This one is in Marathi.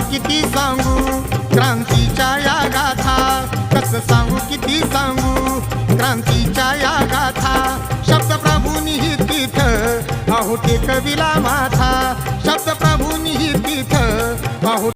किती सांगू क्रांतीच्या या गाथा, कसं सांगू किती सांगू क्रांतीच्या या गाथा। शब्द प्रभूंनी तीथ अहो टेकविला माथा, शब्द प्रभूंनी तीथ अहो